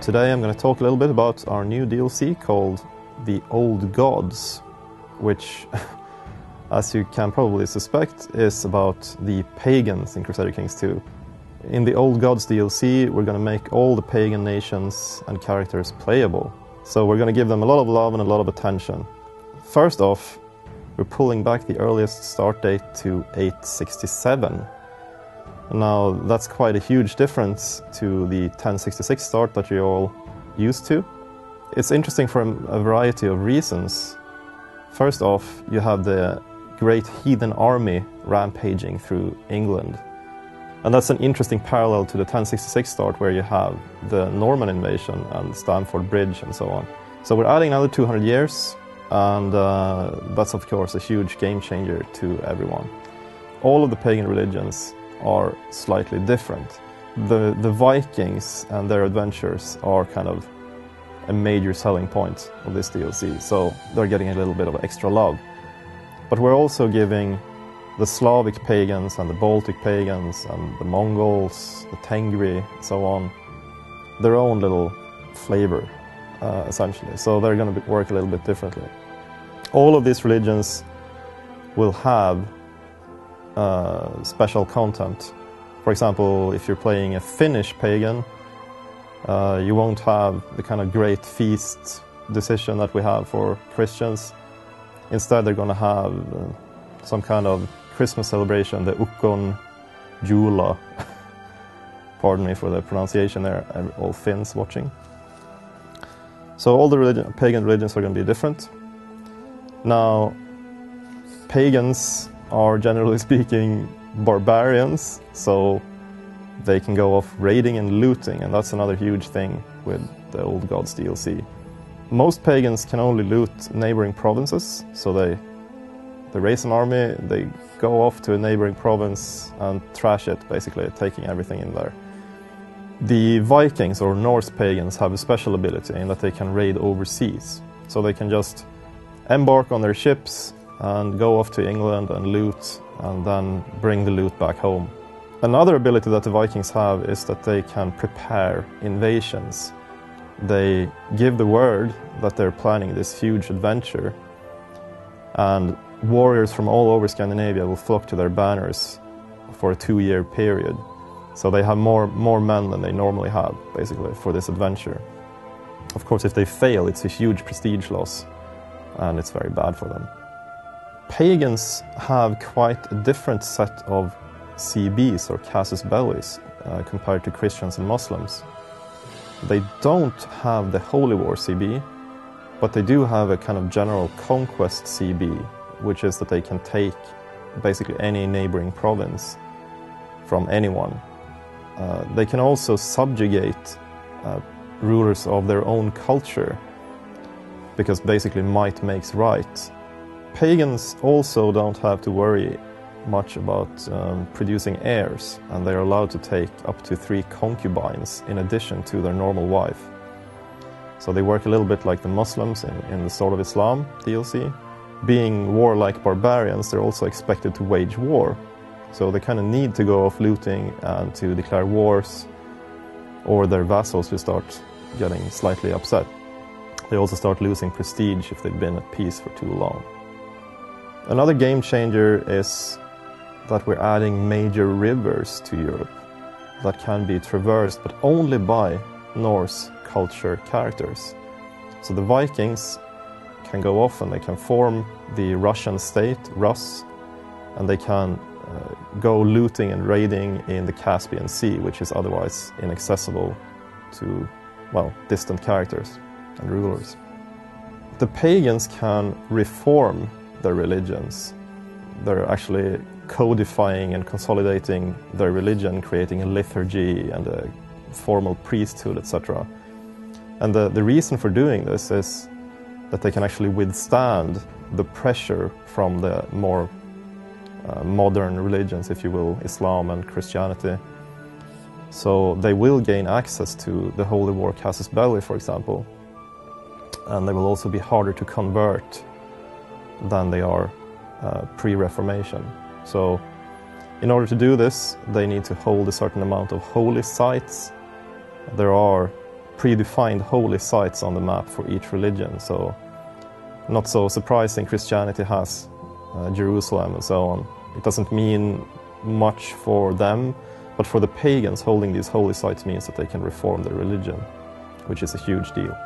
today I'm going to talk a little bit about our new DLC called The Old Gods, which, as you can probably suspect, is about the pagans in Crusader Kings 2. In the Old Gods DLC, we're going to make all the pagan nations and characters playable. So we're going to give them a lot of love and a lot of attention. First off, we're pulling back the earliest start date to 867. Now, that's quite a huge difference to the 1066 start that you're all used to. It's interesting for a variety of reasons. First off, you have the great heathen army rampaging through England. And that's an interesting parallel to the 1066 start, where you have the Norman invasion and Stamford Bridge and so on. So we're adding another 200 years, and that's of course a huge game changer to everyone. All of the pagan religions are slightly different. The Vikings and their adventures are kind of a major selling point of this DLC, so they're getting a little bit of extra love. But we're also giving the Slavic pagans and the Baltic pagans and the Mongols, the Tengri, and so on, their own little flavor, essentially. So they're going to work a little bit differently. All of these religions will have special content. For example, if you're playing a Finnish pagan, you won't have the kind of great feast decision that we have for Christians. Instead, they're going to have some kind of Christmas celebration, the Ukon Jula. Pardon me for the pronunciation there, all Finns watching. So all the pagan religions are going to be different. Now, pagans are generally speaking barbarians, so they can go off raiding and looting, and that's another huge thing with the Old Gods DLC. Most pagans can only loot neighboring provinces, so they raise an army, they go off to a neighboring province and trash it, basically, taking everything in there. The Vikings, or Norse pagans, have a special ability in that they can raid overseas. So they can just embark on their ships and go off to England and loot, and then bring the loot back home. Another ability that the Vikings have is that they can prepare invasions. They give the word that they're planning this huge adventure, and warriors from all over Scandinavia will flock to their banners for a 2-year period. So they have more men than they normally have, basically, for this adventure. Of course, if they fail, it's a huge prestige loss, and it's very bad for them. Pagans have quite a different set of CBs, or casus bellis, compared to Christians and Muslims. They don't have the Holy War CB, but they do have a kind of general conquest CB, which is that they can take basically any neighboring province from anyone. They can also subjugate rulers of their own culture, because basically might makes right. Pagans also don't have to worry much about producing heirs, and they are allowed to take up to 3 concubines in addition to their normal wife. So they work a little bit like the Muslims in the Sword of Islam DLC. Being warlike barbarians, they're also expected to wage war. So they kind of need to go off looting and to declare wars, or their vassals will start getting slightly upset. They also start losing prestige if they've been at peace for too long. Another game changer is that we're adding major rivers to Europe that can be traversed, but only by Norse culture characters. So the Vikings can go off and they can form the Russian state, Rus, and they can go looting and raiding in the Caspian Sea, which is otherwise inaccessible to, well, distant characters and rulers. The pagans can reform their religions. They're actually codifying and consolidating their religion, creating a liturgy and a formal priesthood, etc. And the reason for doing this is that they can actually withstand the pressure from the more modern religions, if you will, Islam and Christianity. So they will gain access to the Holy War casus belli, for example, and they will also be harder to convert than they are pre-Reformation. So in order to do this, they need to hold a certain amount of holy sites. There are predefined holy sites on the map for each religion. So, not so surprising, Christianity has Jerusalem and so on. It doesn't mean much for them, but for the pagans, holding these holy sites means that they can reform their religion, which is a huge deal.